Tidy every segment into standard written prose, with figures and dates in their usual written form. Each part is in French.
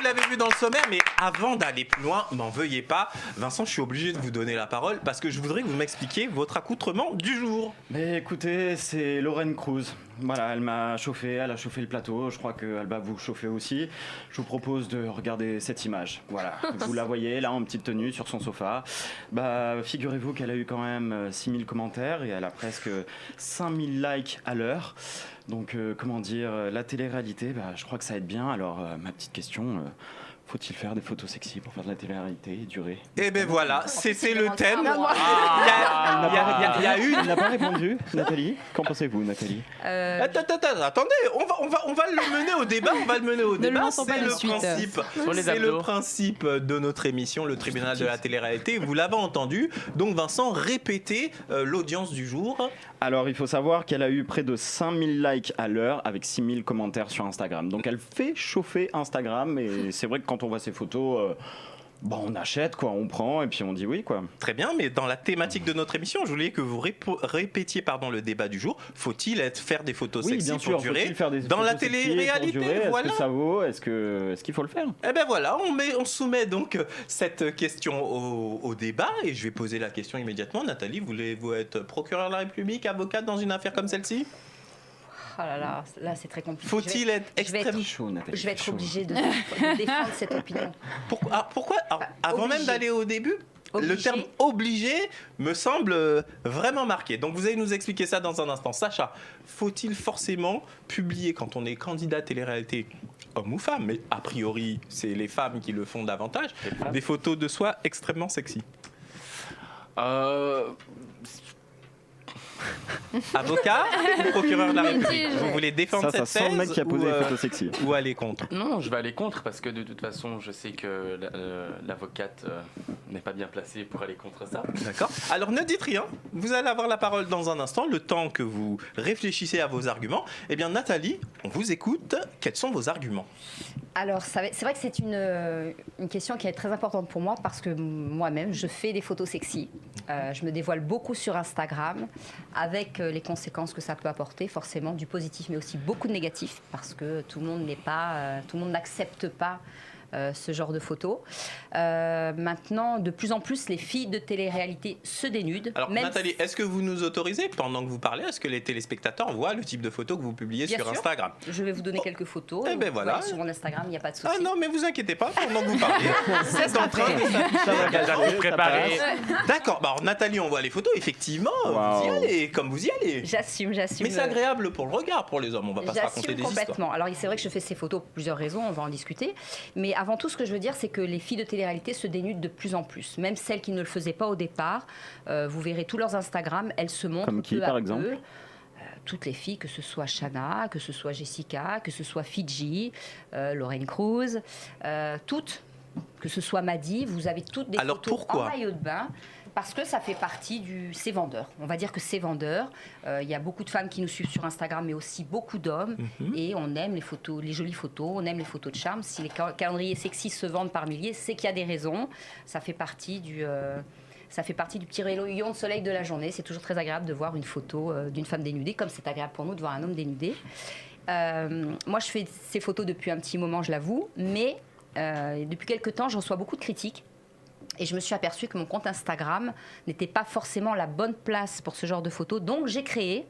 l'avez vu dans le sommaire, mais avant d'aller plus loin, n'en veuillez pas. Vincent, je suis obligé de vous donner la parole parce que je voudrais que vous m'expliquiez votre accoutrement du jour. Mais écoutez, c'est Lorraine Cruz. Voilà, elle m'a chauffé, elle a chauffé le plateau. Je crois qu'elle va vous chauffer aussi. Je vous propose de regarder cette image. Voilà, vous la voyez là en petite tenue sur son sofa. Bah, figurez-vous qu'elle a eu quand même 6000 commentaires et elle a presque 5000 likes à l'heure. Donc, comment dire, la télé-réalité, bah, je crois que ça aide bien. Alors, ma petite question, faut-il faire des photos sexy pour faire de la télé-réalité et durer ? Eh ben voilà, c'était le thème. Il n'a pas répondu, Nathalie. Qu'en pensez-vous, Nathalie ? Attendez, on va le mener au débat. C'est le principe de notre émission, le tribunal de la télé-réalité. Vous l'avez entendu. Donc Vincent, répétez l'audience du jour. Alors, il faut savoir qu'elle a eu près de 5000 likes à l'heure avec 6000 commentaires sur Instagram. Donc, elle fait chauffer Instagram. Et c'est vrai que quand on voit ces photos, on achète, quoi, on prend et puis on dit oui, quoi. Très bien, mais dans la thématique de notre émission, je voulais que vous répétiez le débat du jour. Faut-il faire des photos sexy bien sûr, pour durer faire des dans la télé-réalité? Est-ce que ça vaut? Est-ce qu'il faut le faire? Eh ben voilà, on soumet donc cette question au débat et je vais poser la question immédiatement. Nathalie, voulez-vous être procureur de la République, avocate dans une affaire comme celle-ci? Oh là, c'est très compliqué. Faut-il être extrêmement chaud, Nathalie? Je vais être obligée de défendre cette opinion. Pourquoi avant même d'aller au début, le terme obligé me semble vraiment marqué. Donc vous allez nous expliquer ça dans un instant. Sacha, faut-il forcément publier quand on est candidat télé-réalité, homme ou femme, mais a priori c'est les femmes qui le font davantage, des photos de soi extrêmement sexy? Avocat ou procureur de la République? Vous voulez défendre cette sent le mec qui a posé les photos sexy. Ou aller contre? Non, je vais aller contre parce que de toute façon, je sais que l'avocate n'est pas bien placée pour aller contre ça. D'accord. Alors ne dites rien. Vous allez avoir la parole dans un instant, le temps que vous réfléchissez à vos arguments. Eh bien, Nathalie, on vous écoute. Quels sont vos arguments? Alors, c'est vrai que c'est une question qui est très importante pour moi parce que moi-même, je fais des photos sexy. Je me dévoile beaucoup sur Instagram avec les conséquences que ça peut apporter, forcément, du positif mais aussi beaucoup de négatif parce que tout le monde n'accepte pas ce genre de photos. Maintenant, de plus en plus, les filles de télé-réalité se dénudent. Alors, Nathalie, est-ce que vous nous autorisez, pendant que vous parlez, est-ce que les téléspectateurs voient le type de photos que vous publiez sur Instagram? Je vais vous donner quelques photos. Eh ben voilà. Sur mon Instagram, il n'y a pas de souci. Ah non, mais vous inquiétez pas, pendant que vous parlez. C'est en train de s'afficher. Préparé. D'accord. Alors, Nathalie, on voit les photos. Effectivement, vous y allez, comme vous y allez. J'assume. Mais c'est agréable pour le regard, pour les hommes. On va pas se raconter des complètement. histoires. Alors, c'est vrai que je fais ces photos pour plusieurs raisons. On va en discuter. Mais avant tout, ce que je veux dire, c'est que les filles de télé-réalité se dénudent de plus en plus. Même celles qui ne le faisaient pas au départ. Vous verrez tous leurs Instagram, elles se montrent comme qui, peu par à exemple peu. Toutes les filles, que ce soit Shanna, que ce soit Jessica, que ce soit Fidji, Lorraine Cruz, toutes, que ce soit Maddy, vous avez toutes des photos en maillot de bain. Parce que ça fait partie c'est vendeur. On va dire que c'est vendeur. Il y a beaucoup de femmes qui nous suivent sur Instagram, mais aussi beaucoup d'hommes. Et on aime les photos, les jolies photos, on aime les photos de charme. Si les calendriers sexy se vendent par milliers, c'est qu'il y a des raisons. Ça fait partie du petit rayon de soleil de la journée. C'est toujours très agréable de voir une photo d'une femme dénudée, comme c'est agréable pour nous de voir un homme dénudé. Moi, je fais ces photos depuis un petit moment, je l'avoue. Mais depuis quelques temps, je reçois beaucoup de critiques. Et je me suis aperçue que mon compte Instagram n'était pas forcément la bonne place pour ce genre de photos. Donc, j'ai créé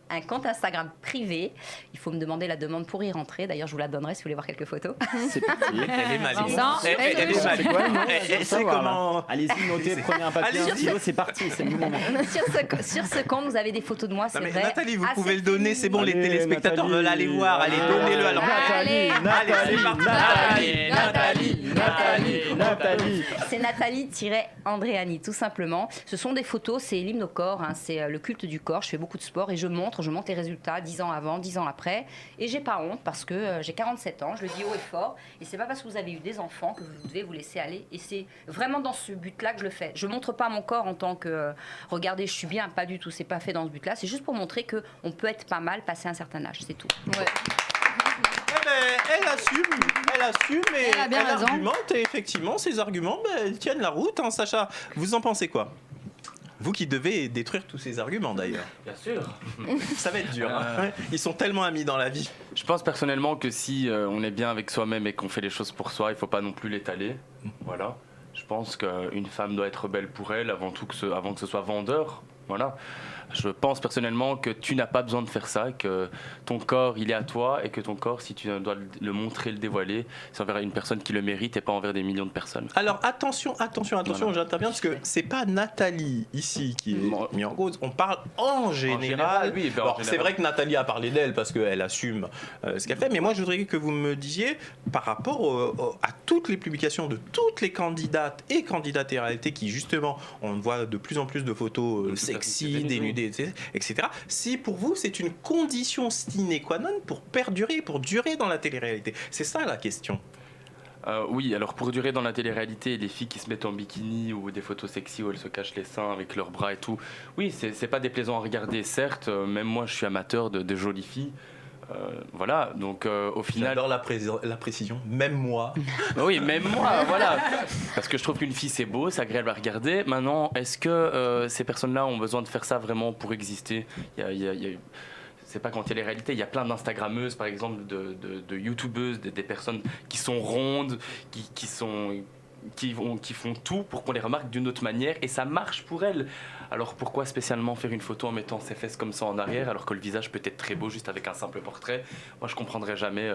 un compte Instagram privé. Il faut me demander la demande pour y rentrer. D'ailleurs, je vous la donnerai si vous voulez voir quelques photos. C'est parti. Elle est maligne. Elle est maligne. Elle sait comment. Allez-y, notez, prenez un papier, un stylo, c'est parti, c'est le moment. Sur ce compte, vous avez des photos de moi, c'est vrai. Nathalie, vous pouvez le donner, c'est bon, les téléspectateurs veulent aller voir. Allez, donnez-le. Alors, Nathalie. C'est Nathalie-Andréani, tout simplement. Ce sont des photos, c'est l'hymne au corps, c'est le culte du corps. Je fais beaucoup de sport et je montre les résultats 10 ans avant, 10 ans après. Et j'ai pas honte parce que j'ai 47 ans, je le dis haut et fort. Et c'est pas parce que vous avez eu des enfants que vous devez vous laisser aller. Et c'est vraiment dans ce but-là que je le fais. Je montre pas mon corps en tant que regardez, je suis bien, pas du tout. C'est pas fait dans ce but-là. C'est juste pour montrer qu'on peut être pas mal passé un certain âge, c'est tout. Ouais. Elle assume et elle a bien raison. Argumente et effectivement ces arguments tiennent la route. Sacha, vous en pensez quoi? Vous qui devez détruire tous ces arguments d'ailleurs. Bien sûr. Ça va être dur. Hein. Ils sont tellement amis dans la vie. Je pense personnellement que si on est bien avec soi-même et qu'on fait les choses pour soi, il ne faut pas non plus l'étaler. Voilà. Je pense qu'une femme doit être belle pour elle avant que ce soit vendeur. Voilà. Je pense personnellement que tu n'as pas besoin de faire ça, que ton corps, il est à toi et que ton corps, si tu dois le montrer, le dévoiler, c'est envers une personne qui le mérite et pas envers des millions de personnes. Alors attention, voilà. J'interviens parce que c'est pas Nathalie ici qui est mise en cause. On parle en général. Oui, c'est vrai que Nathalie a parlé d'elle parce qu'elle assume ce qu'elle fait, mais moi je voudrais que vous me disiez par rapport à toutes les publications de toutes les candidates et candidats télé-réalité qui justement, on voit de plus en plus de photos sexy, dénudées, etc. Si pour vous c'est une condition sine qua non pour perdurer, pour durer dans la télé-réalité. C'est ça la question. Oui, alors pour durer dans la télé-réalité, les filles qui se mettent en bikini ou des photos sexy où elles se cachent les seins avec leurs bras et tout, oui, c'est pas déplaisant à regarder, certes, même moi je suis amateur de jolies filles. Voilà, donc au final... J'adore la précision, même moi. Oui, même moi, voilà. Parce que je trouve qu'une fille c'est beau, c'est agréable à regarder. Maintenant, est-ce que ces personnes-là ont besoin de faire ça vraiment pour exister ? C'est pas qu'en télé-réalité, il y a plein d'instagrammeuses, par exemple, de youtubeuses, des personnes qui sont rondes, qui font tout pour qu'on les remarque d'une autre manière, et ça marche pour elles. Alors pourquoi spécialement faire une photo en mettant ses fesses comme ça en arrière, alors que le visage peut être très beau juste avec un simple portrait ? Moi je comprendrais jamais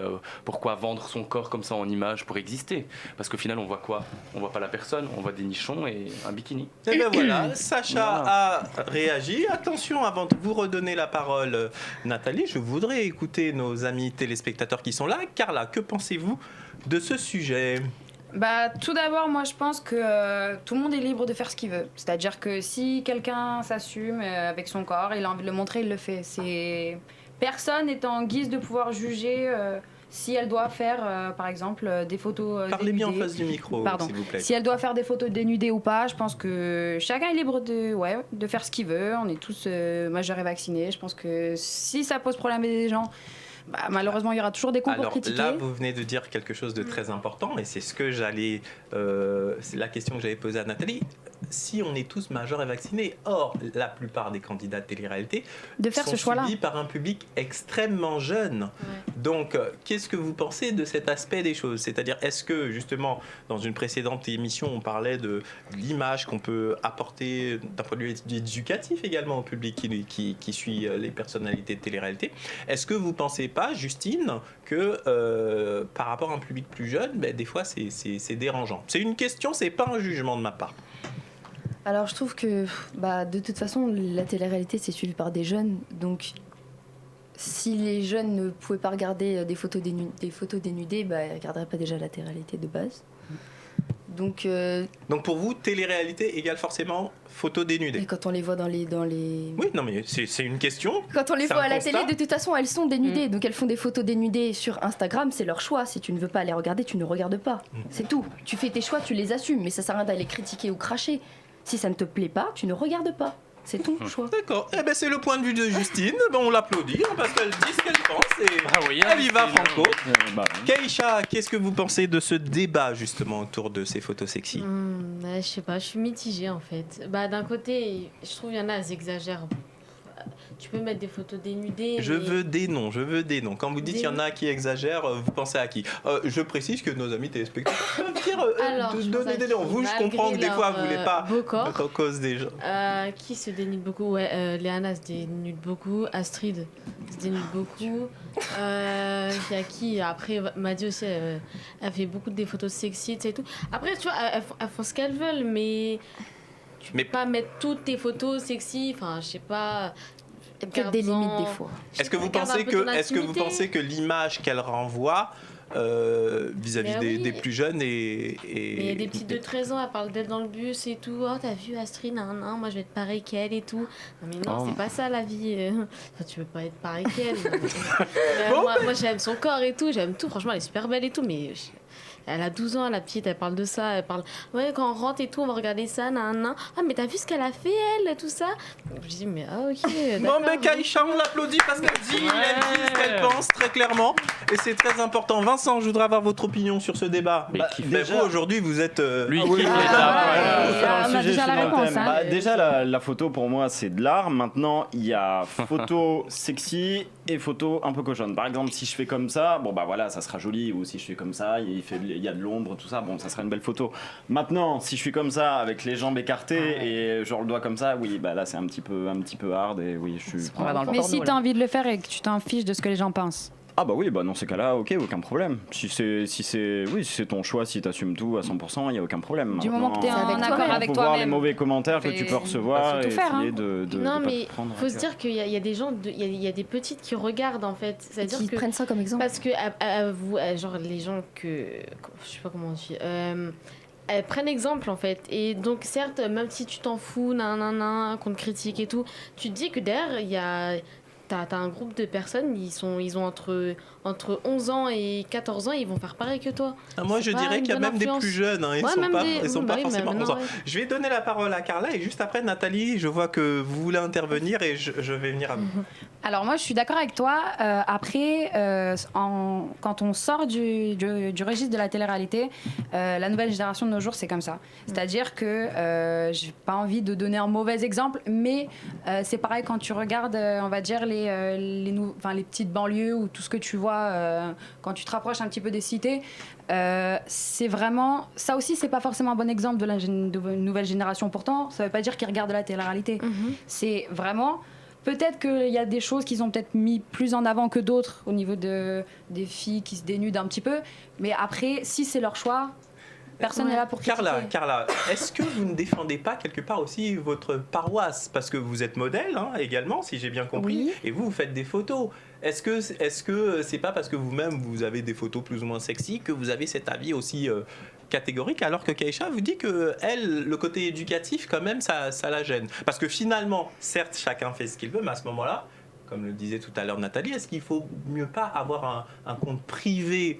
pourquoi vendre son corps comme ça en image pour exister. Parce qu'au final on voit quoi ? On voit pas la personne, on voit des nichons et un bikini. Et bien voilà, Sacha a réagi. Attention, avant de vous redonner la parole, Nathalie, je voudrais écouter nos amis téléspectateurs qui sont là. Carla, que pensez-vous de ce sujet ? Tout d'abord, moi je pense que tout le monde est libre de faire ce qu'il veut. C'est-à-dire que si quelqu'un s'assume avec son corps, il a envie de le montrer, il le fait. Personne n'est en guise de pouvoir juger si elle doit faire, par exemple, des photos Parlez dénudées. bien en face du micro, s'il vous plaît. Si elle doit faire des photos dénudées ou pas, je pense que chacun est libre de faire ce qu'il veut. On est tous majeurs et vaccinés. Je pense que si ça pose problème à des gens... malheureusement, il y aura toujours des comptes pour critiquer. Là, vous venez de dire quelque chose de très important, et c'est ce que c'est la question que j'allais poser à Nathalie. Si on est tous majeurs et vaccinés, or la plupart des candidats de télé-réalité sont suivis par un public extrêmement jeune. Ouais. Donc, qu'est-ce que vous pensez de cet aspect des choses ? C'est-à-dire, est-ce que justement, dans une précédente émission, on parlait de l'image qu'on peut apporter d'un point de vue éducatif également au public qui suit les personnalités de télé-réalité ? Est-ce que vous pensez pas, Justine, que par rapport à un public plus jeune, des fois c'est dérangeant. C'est une question, c'est pas un jugement de ma part. Alors je trouve que de toute façon la télé-réalité c'est suivi par des jeunes, donc si les jeunes ne pouvaient pas regarder des photos dénudées, ils ne regarderaient pas déjà la télé-réalité de base. Donc pour vous, télé-réalité égale forcément photos dénudées. Et quand on les voit dans les... Oui, non mais c'est une question. Quand on les voit à la télé, de toute façon, elles sont dénudées. Donc elles font des photos dénudées sur Instagram, c'est leur choix. Si tu ne veux pas les regarder, tu ne regardes pas. C'est tout. Tu fais tes choix, tu les assumes. Mais ça sert à rien d'aller critiquer ou cracher. Si ça ne te plaît pas, tu ne regardes pas. C'est ton choix. D'accord. C'est le point de vue de Justine. On l'applaudit parce qu'elle dit ce qu'elle pense et elle y va franco. Keïcha, qu'est-ce que vous pensez de ce débat justement autour de ces photos sexy ? Je sais pas, je suis mitigée en fait. D'un côté, je trouve qu'il y en a, elles exagèrent. Tu peux mettre des photos dénudées. Je veux des noms. Quand vous dites qu'il y en a qui exagèrent, vous pensez à qui ? Je précise que nos amis téléspectateurs peuvent dire donner des noms. Vous, je comprends que des fois, vous ne voulez pas mettre en cause des gens. Qui se dénude beaucoup ? Léana se dénude beaucoup. Astrid se dénude beaucoup. Il y a qui ? Après, Maddy aussi, elle fait beaucoup des photos sexy et tout. Après, tu vois, elles font ce qu'elles veulent, mais... Tu peux pas mettre toutes tes photos sexy, enfin, je sais pas... Il y a peut-être des limites des fois. Est-ce que vous pensez que l'image qu'elle renvoie vis-à-vis des plus jeunes et... Il y a des petites de 13 ans, elle parle d'elle dans le bus et tout. Oh, t'as vu Astrid, non, moi je vais être pareil qu'elle et tout. Non, mais non, c'est pas ça la vie. Enfin, tu veux pas être pareil qu'elle. Moi, j'aime son corps et tout, j'aime tout. Franchement, elle est super belle et tout, mais... Elle a 12 ans, la petite, elle parle de ça. Elle parle, ouais, quand on rentre et tout, on va regarder ça, nan. Ah, mais t'as vu ce qu'elle a fait, elle, tout ça? Je dis, mais ok. Bon, ben Kaïcha, on l'applaudit parce qu'elle dit, elle dit ce qu'elle pense très clairement. Et c'est très important. Vincent, je voudrais avoir votre opinion sur ce débat. Vous, aujourd'hui, vous êtes. Lui, on a déjà la réponse. Déjà, la photo, pour moi, c'est de l'art. Maintenant, il y a photo sexy et photo un peu cochonne. Par exemple, si je fais comme ça, bon, bah voilà, ça sera joli. Ou si je fais comme ça, il y a de l'ombre, tout ça, bon, ça sera une belle photo. Maintenant, si je suis comme ça, avec les jambes écartées et genre le doigt comme ça, oui, bah là, c'est un petit peu hard. Et oui, je suis. Mais si t'as envie de le faire et que tu t'en fiches de ce que les gens pensent. Ah bah oui, bah dans ces cas-là, ok, aucun problème. Si c'est ton choix, si t'assumes tout à 100%, il n'y a aucun problème. Du moment que t'es en accord avec toi-même. Voir les mauvais commentaires que tu peux recevoir et essayer de non, de mais prendre. faut se dire qu'il y a des gens, il y a des petites qui regardent en fait. C'est-à-dire qui que prennent ça comme exemple. parce que genre les gens que je sais pas comment on dit. Elles prennent exemple en fait, et donc certes, même si tu t'en fous, qu'on te critique et tout, tu te dis que derrière il y a t'as un groupe de personnes, ils ont entre 11 ans et 14 ans, ils vont faire pareil que toi. Moi, je dirais qu'il y a même des plus jeunes, hein, ils sont pas forcément 11 ans. Je vais donner la parole à Carla et juste après, Nathalie, je vois que vous voulez intervenir et je vais venir à vous. Alors moi, je suis d'accord avec toi. Après, quand on sort du registre de la télé-réalité, la nouvelle génération de nos jours, c'est comme ça. C'est-à-dire que j'ai pas envie de donner un mauvais exemple, mais c'est pareil quand tu regardes, on va dire, les petites banlieues ou tout ce que tu vois quand tu te rapproches un petit peu des cités. C'est vraiment... Ça aussi, c'est pas forcément un bon exemple de la nouvelle génération. Pourtant, ça veut pas dire qu'ils regardent la télé-réalité. C'est vraiment... Peut-être qu'il y a des choses qu'ils ont peut-être mis plus en avant que d'autres au niveau des filles qui se dénudent un petit peu. Mais après, si c'est leur choix, personne n'est là pour critiquer. Carla, est-ce que vous ne défendez pas quelque part aussi votre paroisse? Parce que vous êtes modèle également, si j'ai bien compris, et vous faites des photos. Est-ce que c'est pas parce que vous-même vous avez des photos plus ou moins sexy que vous avez cet avis aussi catégorique, alors que Kaïcha vous dit que elle, le côté éducatif quand même ça la gêne, parce que finalement certes chacun fait ce qu'il veut, mais à ce moment-là, comme le disait tout à l'heure Nathalie, est-ce qu'il faut mieux pas avoir un compte privé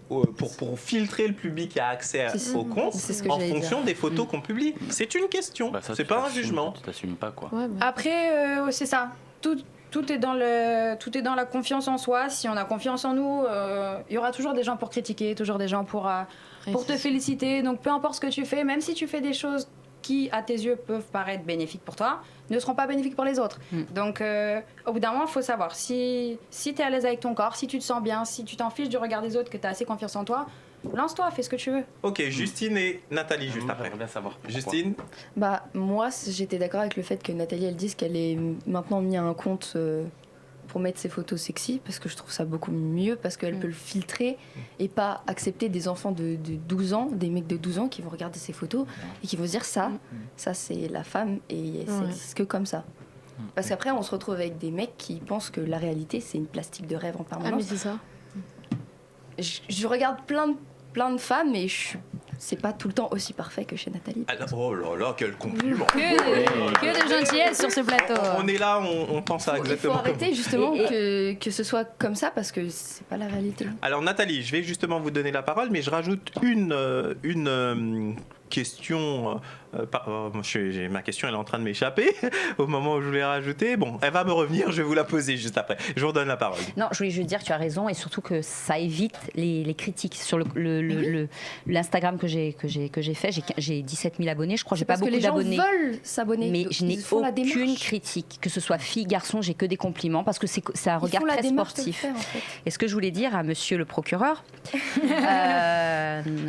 pour filtrer le public qui a accès au compte en fonction des photos qu'on publie? C'est une question, c'est pas un jugement. Tu t'assumes pas quoi. Après c'est ça, tout est dans la confiance en soi. Si on a confiance en nous, il y aura toujours des gens pour critiquer, toujours des gens pour te féliciter. Donc peu importe ce que tu fais, même si tu fais des choses qui, à tes yeux, peuvent paraître bénéfiques pour toi, ne seront pas bénéfiques pour les autres. Donc au bout d'un moment, il faut savoir si tu es à l'aise avec ton corps, si tu te sens bien, si tu t'en fiches du regard des autres, que tu as assez confiance en toi, lance-toi, fais ce que tu veux. Ok, Justine et Nathalie juste après. J'aimerais bien savoir pourquoi. Justine? Moi, j'étais d'accord avec le fait que Nathalie, elle dise qu'elle est maintenant mis à un compte pour mettre ses photos sexy, parce que je trouve ça beaucoup mieux, parce qu'elle peut le filtrer et pas accepter des enfants de 12 ans, des mecs de 12 ans qui vont regarder ses photos et qui vont se dire ça c'est la femme et c'est que comme ça. Parce qu'après, on se retrouve avec des mecs qui pensent que la réalité, c'est une plastique de rêve en permanence. Ah, mais c'est ça. Je regarde plein de femmes et c'est pas tout le temps aussi parfait que chez Nathalie. Oh là là, quel compliment! Que de gentillesse sur ce plateau. On est là, on pense à exactement. Il faut arrêter justement que ce soit comme ça, parce que c'est pas la réalité. Alors Nathalie, je vais justement vous donner la parole, mais je rajoute une question. Ma question elle est en train de m'échapper au moment où je voulais rajouter. Bon, elle va me revenir, je vais vous la poser juste après. Je vous redonne la parole. Non, je voulais juste dire, tu as raison, et surtout que ça évite les critiques. Sur l'Instagram que j'ai fait, j'ai 17 000 abonnés, je crois, j'ai pas beaucoup d'abonnés. Parce que les gens veulent s'abonner. Mais je n'ai aucune critique, que ce soit fille, garçon, j'ai que des compliments, parce que c'est un regard très sportif. Faire, en fait. Et ce que je voulais dire à monsieur le procureur,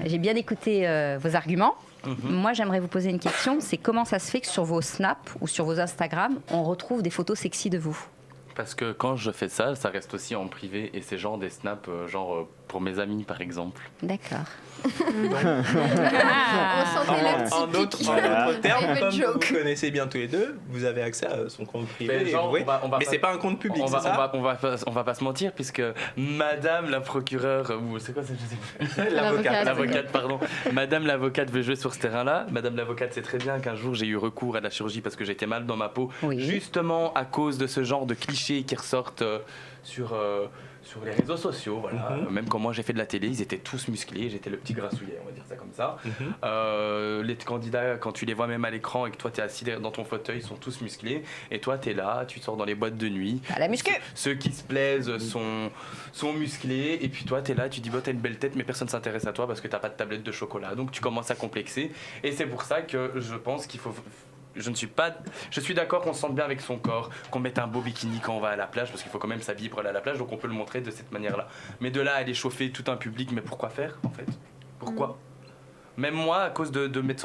j'ai bien écouté vos arguments. Moi, j'aimerais vous poser une question, c'est comment ça se fait que sur vos snaps ou sur vos Instagram, on retrouve des photos sexy de vous? Parce que quand je fais ça, ça reste aussi en privé et c'est genre des snaps, pour mes amis par exemple. D'accord. En d'autres termes, comme vous connaissez bien tous les deux, vous avez accès à son compte privé. Mais c'est pas un compte public, c'est ça? On va pas se mentir, puisque Madame la procureure, ou c'est quoi ça, je sais plus. L'avocate, pardon. Madame l'avocate veut jouer sur ce terrain-là. Madame l'avocate sait très bien qu'un jour j'ai eu recours à la chirurgie parce que j'étais mal dans ma peau, justement à cause de ce genre de clichés qui ressortent sur Sur les réseaux sociaux, voilà. Même quand moi j'ai fait de la télé, ils étaient tous musclés. J'étais le petit grassouillet, on va dire ça comme ça. Les candidats, quand tu les vois même à l'écran et que toi tu es assis dans ton fauteuil, ils sont tous musclés. Et toi tu es là, tu sors dans les boîtes de nuit. À la muscu. Ceux qui se plaisent sont musclés. Et puis toi tu es là, tu dis, t'as une belle tête, mais personne ne s'intéresse à toi parce que t'as pas de tablette de chocolat. Donc tu commences à complexer. Et c'est pour ça que je pense qu'il faut... Je suis d'accord qu'on se sente bien avec son corps, qu'on mette un beau bikini quand on va à la plage, parce qu'il faut quand même s'habiller pour aller à la plage, donc on peut le montrer de cette manière-là. Mais de là à aller chauffer tout un public, mais pourquoi faire en fait? Pourquoi? Même moi, à cause de m'être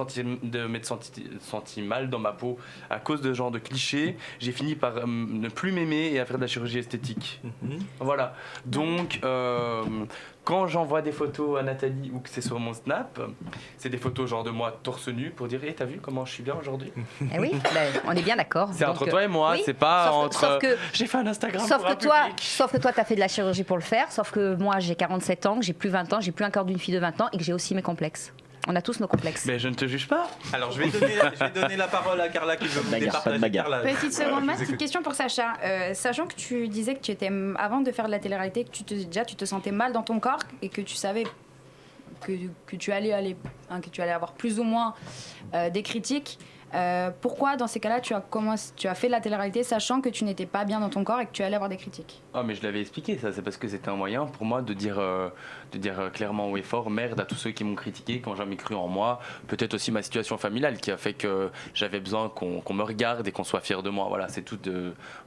senti mal dans ma peau, à cause de ce genre de clichés, j'ai fini par ne plus m'aimer et à faire de la chirurgie esthétique. Voilà. Donc, quand j'envoie des photos à Nathalie ou que c'est sur mon Snap, c'est des photos genre de moi torse nu pour dire t'as vu comment je suis bien aujourd'hui? Eh oui, on est bien d'accord. C'est entre toi et moi, c'est pas entre... J'ai fait un Instagram sauf pour un public. Sauf que toi, t'as fait de la chirurgie pour le faire, sauf que moi, j'ai 47 ans, que j'ai plus 20 ans, j'ai plus un corps d'une fille de 20 ans et que j'ai aussi mes complexes. On a tous nos complexes. Mais je ne te juge pas. Alors, je vais donner la parole à Carla qui veut vous départager. Petite seconde, petite question pour Sacha. Sachant que tu disais que tu étais, avant de faire de la télé-réalité, que tu te sentais mal dans ton corps et que tu savais que tu allais avoir plus ou moins des critiques. Pourquoi, dans ces cas-là, tu as fait de la télé-réalité sachant que tu n'étais pas bien dans ton corps et que tu allais avoir des critiques? Ah, mais je l'avais expliqué, ça. C'est parce que c'était un moyen pour moi de dire clairement haut et fort merde à tous ceux qui m'ont critiqué quand j'ai jamais cru en moi. Peut-être aussi ma situation familiale qui a fait que j'avais besoin qu'on me regarde et qu'on soit fier de moi. Voilà, c'est tout.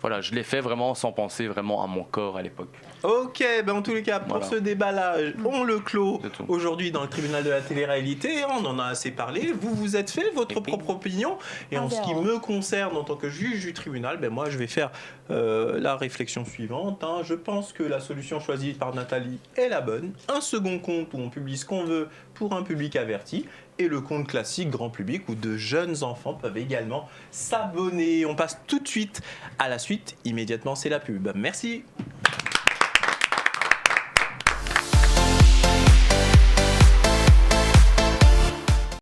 Voilà, je l'ai fait vraiment sans penser vraiment à mon corps à l'époque. Ok, en tous les cas, pour ce débat-là, on le clôt aujourd'hui dans le tribunal de la télé-réalité. On en a assez parlé. Vous vous êtes fait votre propre opinion. Et en ce qui me concerne en tant que juge du tribunal, moi je vais faire la réflexion suivante. Je pense que la solution choisie par Nathalie est la bonne. Un second compte où on publie ce qu'on veut pour un public averti. Et le compte classique grand public où de jeunes enfants peuvent également s'abonner. On passe tout de suite à la suite. Immédiatement, c'est la pub. Merci.